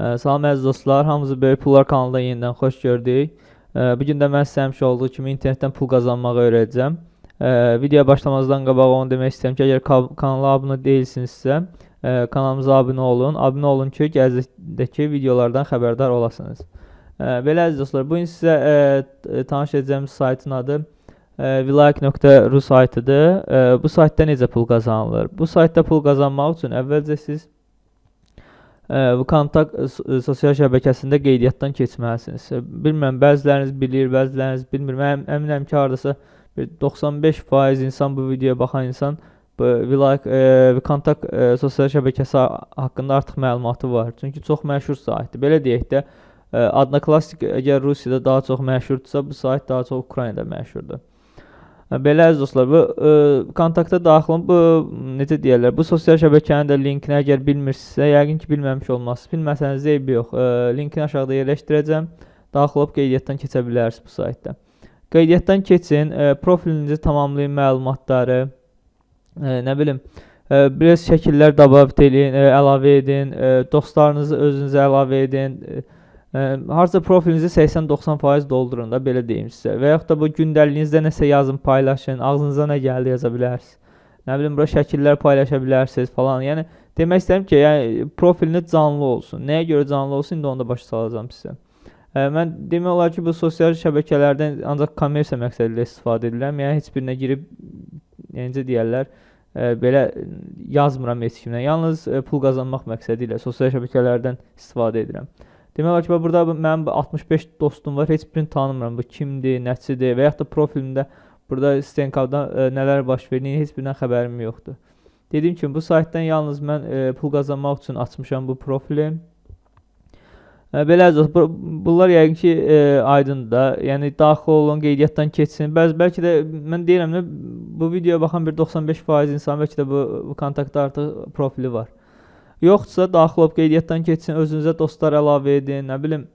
Salam əziz dostlar, hamınızı Böyük Pullar kanalında yenidən xoş gördük. Bugün də mən sizə həmişə olduğu kimi internetdən pul qazanmağı öyrədəcəm. Videoya başlamazdan qabaq onu demək istəyirəm ki, əgər kanala abunə deyilsinizsə, kanalımıza abunə olun. Abunə olun ki, gələcəkdəki videolardan xəbərdar olasınız. Belə əziz dostlar, bugün sizə tanış edəcəyimiz saytın adı Vilike.ru saytıdır. Bu saytda necə pul qazanılır? Bu saytda pul qazanmaq üçün əvvəlcə siz bu kontakt sosial şəbəkəsində qeydiyyatdan keçməlisiniz. Bilmirəm, bəziləriniz bilir, bəziləriniz bilmir. Mən əminəm ki, hardasa 95% insan, bu videoya baxan insan bu kontakt sosial şəbəkəsi haqqında artıq məlumatı var. Çünki çox məşhur saytdır. Belə deyək də, Odnoklassik əgər Rusiyada daha çox məşhurdursa, bu sayt daha çox Ukraynada məşhurdur. Belə əziz dostlar, bu kontakta daxilin, bu necə deyirlər, bu sosial şəbəkənin də linkini əgər bilmirsinizsə, yəqin ki, bilməmiş olmazsınız. Bilməsəniz də eybi yox. Linkini aşağıda yerləşdirəcəm. Daxil olub qeydiyyatdan keçə bilərsiniz bu saytda. Qeydiyyatdan keçin, profilinizi tamamlayın, məlumatları, nə bilim, biraz şəkillər dabat edin, əlavə edin, dostlarınızı özünüzə əlavə edin. Harca profilinizi 80-90% doldurun da, belə deyim sizə. Və yaxud da bu gündəliyinizdə nəsə yazın, paylaşın, ağzınıza nə gəldi yaza bilərsiniz. Nə bilim, bura şəkillər paylaşa bilərsiniz falan. Yəni demək istəyirəm ki, yəni profiliniz canlı olsun. Nəyə görə canlı olsun, indi onu da başa salacağam sizə. Mən demək olar ki, bu sosial şəbəkələrdən ancaq kommersiya məqsədi ilə istifadə edirəm. Yəni heç birinə girib, necə deyirlər, belə yazmıram heç kimdən. Yalnız pul qazanmaq məqsədi ilə sosial şəbəkələrdən istifadə edirəm. Demək olar ki, burada mənim 65 dostum var, heç birini tanımıram. Bu kimdir, nəçidir və yaxud da profilimdə burada Stenkavda nələr baş verir, heç birindən xəbərim yoxdur. Dediyim kimi, bu saytdan yalnız mən pul qazanmaq üçün açmışam bu profili. Belə əziz, bunlar yəqin ki, aydındır da. Yəni, daxil olun, qeydiyyatdan keçsin. Bəlkə də, mən deyirəm, bu videoya baxan bir 95% insan, bəlkə də bu kontaktda artıq profili var. Yoxdursa, daxil olub qeydiyyatdan keçsin, özünüzə dostlar əlavə edin, nə bilim,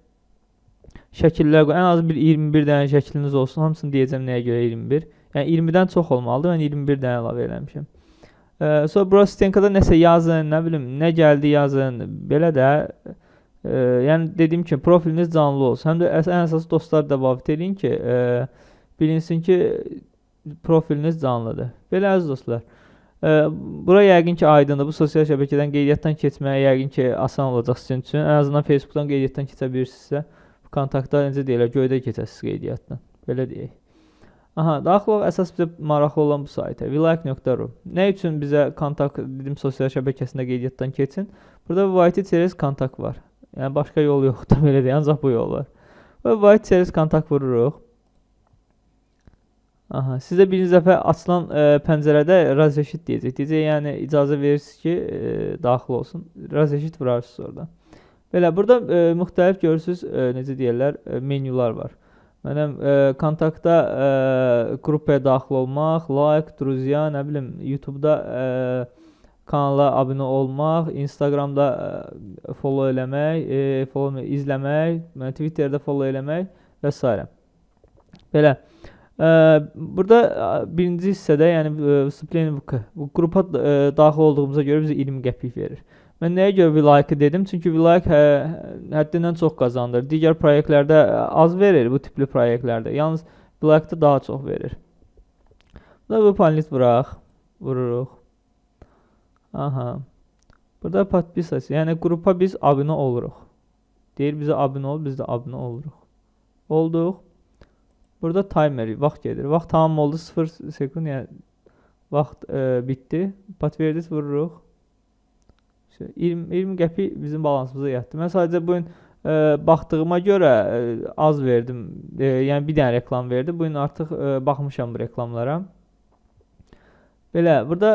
şəkillər qoyun. Ən az bir 21 dənə şəkliniz olsun, hamısını deyəcəm nəyə görə 21. Yəni 20-dən çox olmalıdır, mən 21 dənə əlavə eləmişim. Sonra bura Stenkada nəsə yazın, nə bilim, nə gəldi yazın, belə də. Yəni dediyim kimi, profiliniz canlı olsun. Həm də ən əsas dostlar da davet edin ki, bilinsin ki, profiliniz canlıdır. Belə əziz dostlar. Bura yəqin ki, aydındır. Bu sosial şəbəkədən qeydiyyatdan keçməyə yəqin ki, asan olacaq sizin üçün. Ən azından Facebookdan qeydiyyatdan keçə bilirsinizsə, bu kontaktda necə deyirlər, göydə keçəsiniz qeydiyyatdan. Belə deyək. Aha, daxil olaq, əsas bizə maraqlı olan bu saytə, Vilike.ru. Nə üçün bizə kontakt, dedim, sosial şəbəkəsində qeydiyyatdan keçin? Burada White Series kontakt var. Yəni, başqa yol yoxdur, belə deyək, ancaq bu yol var. Və White Series kontakt vururuq. Aha, sizə birinci dəfə açılan pəncərədə razreşit deyəcək. Deyəcək, yəni icazə verirsiniz ki, daxil olsun. Razreşit vurarsınız orada. Belə, burada müxtəlif görürsünüz, necə deyirlər, menyular var. Mənim kontaktda qrupaya daxil olmaq, like, druzya, nə bilim, YouTube'da kanala abunə olmaq, Instagramda follow eləmək, izləmək, Twitter'da follow eləmək və s. Belə. Burada birinci hissədə, yəni bu qrupa daxil olduğumuza görə bizə 20 qəpik verir. Mən nəyə görə Vilike dedim? Çünki Vilike həddindən çox qazandır. Digər proyektlərdə az verir, bu tipli proyektlərdə. Yalnız Vilike'da daha çox verir. Burada bu panelist vururuq. Aha. Burada podpisasi, yəni qrupa biz abunə oluruq. Deyir, bizə abunə ol, biz də abunə oluruq. Olduq. Burada timer, vaxt gedir. Vaxt tamam oldu, 0 sekund, yəni vaxt bitdi. Podverdiz vururuq. 20 qəpik bizim balansımıza yatdı. Mən sadəcə bugün baxdığıma görə az verdim. Yəni bir dənə reklam verdi. Bugün artıq baxmışam bu reklamlara. Belə, burada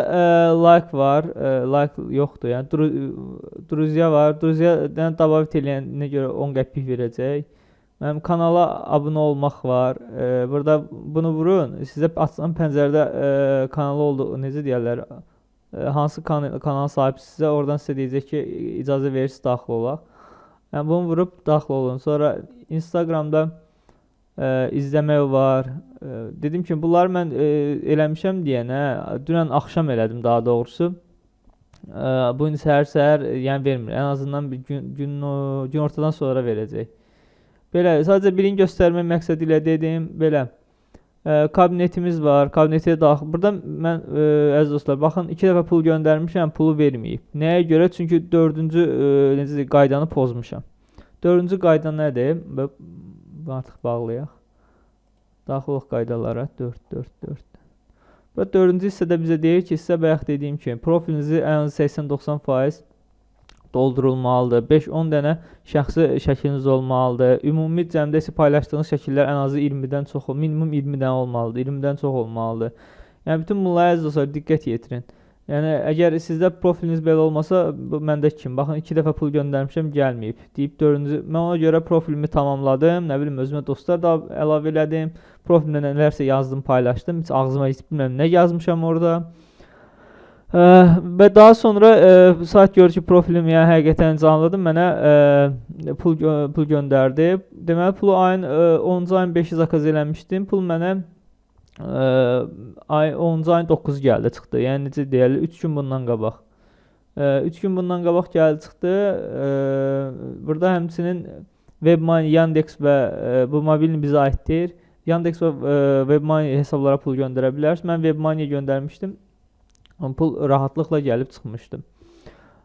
like var. Like yoxdur, yəni druzya var. Druzyadan davet eləyənə görə 10 qəpik verəcək. Mənim kanala abunə olmaq var. Burada bunu vurun. Sizə açılan pəncərədə kanalı olduğu, necə deyərlər, hansı kanal sahibsinizsə, oradan sizə deyəcək ki, icazə verirsiniz, daxil olaq. Yəni bunu vurub daxil olun. Sonra Instagramda izləmək var. Dedim ki, bunları mən eləmişəm deyənə, dünən axşam elədim daha doğrusu. Bu gün səhər yəni vermir. Ən azından bir gün ortadan sonra verəcək. Belə sadəcə birini göstərmək məqsədi ilə dedim. Belə kabinetimiz var. Kabinetə daxil. Burada mən əziz dostlar, baxın 2 dəfə pul göndərmişəm, pulu verməyib. Nəyə görə? Çünki 4-cü necə qaydanı pozmuşam. 4-cü qayda nədir? Artıq bağlayaq. Daxilıq qaydalara 4. Və 4-cü hissədə bizə deyir ki, sizə bayaq dediyim kimi profilinizi ən az 80-90% doldurulmalıdır. 5-10 dənə şəxsi şəkliniz olmalıdır. Ümumi cəmdə isə paylaşdığınız şəkillər ən azı 20-dən çox, minimum 20 dənə olmalıdır. 20-dən çox olmalıdır. Yəni bütün bunlara əziz dostlar diqqət yetirin. Yəni əgər sizdə profiliniz belə olmasa, bu məndəki kimi. Baxın 2 dəfə pul göndərmişəm, gəlməyib. Deyib 4-cü. Mən ona görə profilimi tamamladım. Nə bilim özümə dostlar da əlavə elədim. Profilimdə nələrsə yazdım, paylaşdım. Heç ağzıma heç bilmirəm nə yazmışam orada. Və daha sonra sayt görür ki, profilim yəni həqiqətən canlıdır, mənə pul göndərdi. Deməli pulu ayın 10-cu ayın 5-i zakaz eləmişdim. Pul mənə 10-cu ayın 9-u gəldi, çıxdı. Yəni necə deyirlər, 3 gün bundan qabaq. 3 gün bundan qabaq gəldi, çıxdı. Burada həmçinin WebMoney, Yandex və bu mobilin bizə aiddir. Yandex və WebMoney hesablara pul göndərə bilərsiniz. Mən WebMoney göndərmişdim. Pul rahatlıqla gəlib çıxmışdım.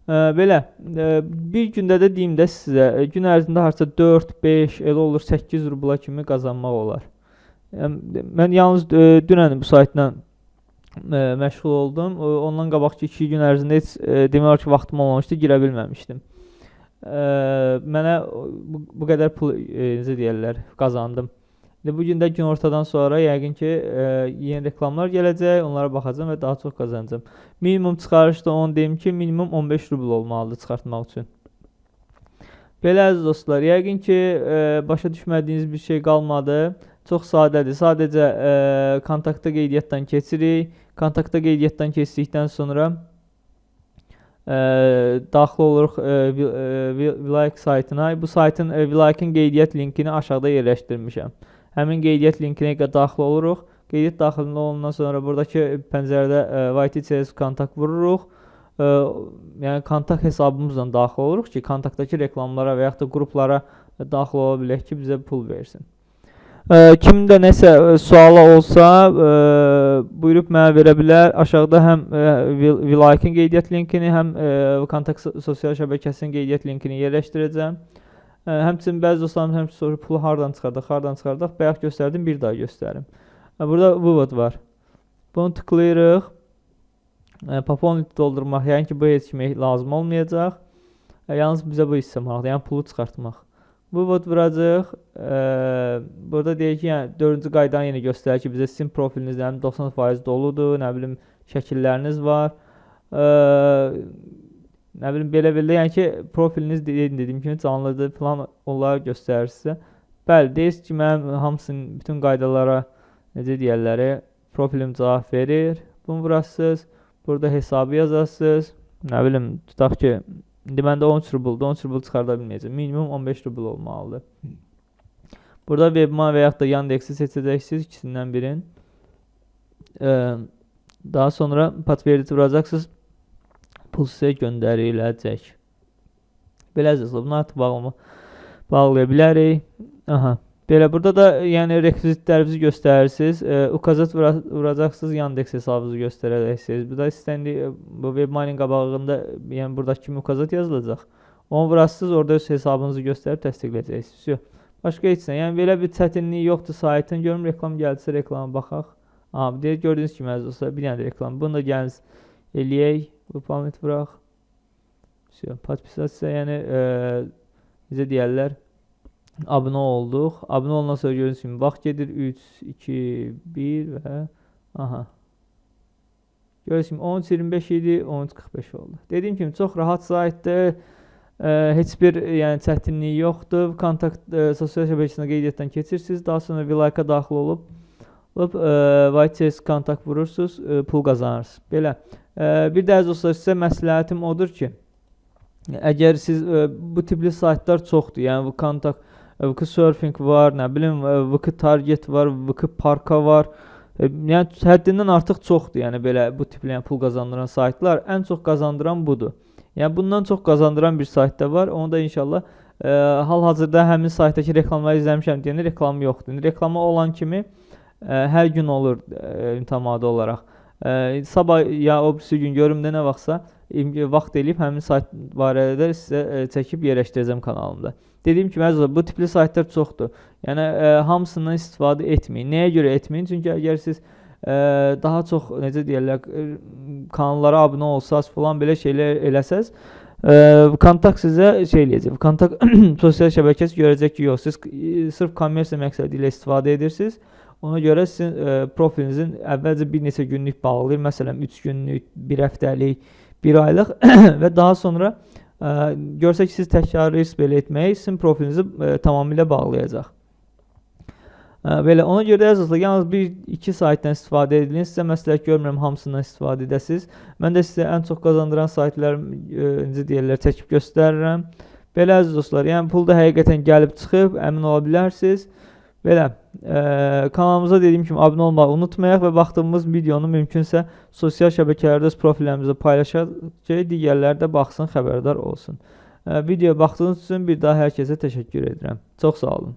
Belə bir gündə də deyim də sizə, gün ərzində harca 4-5, elə olur 8 rubla kimi qazanmaq olar. Mən yalnız dünən bu saytla məşğul oldum. Ondan qabaqki 2 gün ərzində heç demək olar ki, vaxtım olmamışdı, girə bilməmişdim. Mənə bu qədər pul necə deyirlər, qazandım. Bu gün də gün ortadan sonra yəqin ki, yeni reklamlar gələcək, onlara baxacağım və daha çox qazanacağım. Minimum çıxarışda onu deyim ki, minimum 15 rubl olmalıdır çıxartmaq üçün. Belə əziz dostlar, yəqin ki, başa düşmədiyiniz bir şey qalmadı. Çox sadədir. Sadəcə kontaktda qeydiyyatdan keçirik. Kontaktda qeydiyyatdan keçdikdən sonra daxil oluruq Vilayk saytına. Bu saytın Vilaykın qeydiyyat linkini aşağıda yerləşdirmişəm. Həmin qeydiyyat linkinə daxil oluruq. Qeydiyyat daxilində olandan sonra buradakı pəncərədə YTCS kontakt vururuq. Yəni kontakt hesabımızla daxil oluruq ki, kontaktdakı reklamlara və yaxud da qruplara daxil ola bilək ki, bizə pul versin. Kimdə nəsə sualı olsa, buyurub mənə verə bilər. Aşağıda həm Vilaykın qeydiyyat linkini, həm kontakt sosial şəbəkəsinin qeydiyyat linkini yerləşdirəcəm. Həmçinin bəzi dostlarımız həmçinin soruşur, pulu hardan çıxardaq, bayaq göstərdim, bir daha göstərim. Burada vıvod var. Bunu tıklayırıq. Poponit doldurmaq, yəni ki, bu heç kimə lazım olmayacaq. Yalnız bizə bu hissə maraqlı, yəni pulu çıxartmaq. Vıvod vuracaq. Burada deyək ki, yəni 4-cü qaydanı yenə göstərir ki, bizə sizin profiliniz 90% doludur, nə bilim, şəkilləriniz var. Nə bilim, belə, yəni ki, profiliniz dediyim kimi canlıdır falan, onları göstərir sizə. Bəli, deyirsiniz ki, mənim hamısının, bütün qaydalara, necə deyərlər, profilim cavab verir. Bunu vurasınız, burada hesabı yazasınız. Nə bilim, tutaq ki, indi məndə 13 rubuldur, 13 rubul çıxarda bilməyəcəm. Minimum 15 rubul olmalıdır. Burada WebMoney və yaxud da Yandex'i seçəcəksiniz, ikisindən birin. Daha sonra patveriti vuracaqsınız. Pul sizə göndəriləcək. Belə əzizlər, bunu artıq bağlaya bilərik. Belə burada da yəni rekvizitlərinizi göstərirsiniz. Ukazat vuracaqsınız, Yandex hesabınızı göstərəcəksiniz. Bu da istəndiyi bu WebMoney qabağında yəni buradakı kimi ukazat yazılacaq. Onu vurasınız, orada öz hesabınızı göstərib təsdiqləyəcəksiniz. Başqa heç nə. Yəni belə bir çətinliyi yoxdur saytın. Görüm reklam gəldisə reklama baxaq. Gördüyünüz kimi əzizlər, bir dənə reklam. Bunu da gəliniz eləyək. Bu palmet vuraq. Podpisasiya, yəni necə deyərlər, abunə olduq. Abunə olandan sonra görürsünüz kimi vaxt gedir. 3, 2, 1 və görürsünüz kimi 13.25 idi, 13.45 oldu. Dediyim kimi çox rahat saytdır. Heç bir yəni çətinliyi yoxdur. Kontakt sosial şəbəkəsində qeydiyyatdan keçirsiniz. Daha sonra Vilayka daxil olub YTCS kontakt vurursunuz, pul qazanırsınız. Belə. Bir də əziz dostlar, sizə məsləhətim odur ki, əgər siz bu tipli saytlar çoxdur, yəni kontakt, VK Surfing var, nə bilim, VK Target var, VK Parka var, Yəni həddindən artıq çoxdur. Yəni belə bu tipli yəni pul qazandıran saytlar ən çox qazandıran budur. Yəni bundan çox qazandıran bir sayt da var. Onu da inşallah hal-hazırda həmin saytdakı reklamları izləmişəm deyəndə reklamı yoxdur. İndi reklamı olan kimi hər gün olur mütəmadi olaraq. Sabah ya o birisi gün görüm də nə vaxtsa vaxt eləyib həmin sayt barədə sizə çəkib yerləşdirəcəm kanalımda. Dediyim kimi əzizlər, bu tipli saytlar çoxdur. Yəni hamısından istifadə etməyin. Nəyə görə etməyin? Çünki əgər siz daha çox necə deyirlər kanallara abunə olsaz falan belə şeylər eləsəz, kontakt sizə şey eləyəcək. Kontakt sosial şəbəkəsi görəcək ki, yox, siz sırf kommersiya məqsədi ilə istifadə edirsiniz. Ona görə sizin profilinizin əvvəlcə bir neçə günlük bağlayır. Məsələn, 3 günlük, 1 həftəlik, 1 aylıq və daha sonra görsək ki, siz təkrarlayırsınız belə etməyi, sizin profilinizi tamamilə bağlayacaq. Belə, ona görə əzizlər, yalnız 1-2 saytdan istifadə edin. Sizə məsləhət görmürəm hamısından istifadə edəsiniz. Mən də sizə ən çox qazandıran saytları necə deyirlər, çəkib göstərirəm. Belə əziz dostlar, yəni pulda həqiqətən gəlib çıxıb, əmin ola bilərsiniz. Belə, kanalımıza dediyim kimi abunə olmağı unutmayaq və baxdığımız videonu mümkünsə sosial şəbəkələrdə öz profillərimizə paylaşaq ki, digərləri də baxsın, xəbərdar olsun. Videoya baxdığınız üçün bir daha hər kəsə təşəkkür edirəm. Çox sağ olun.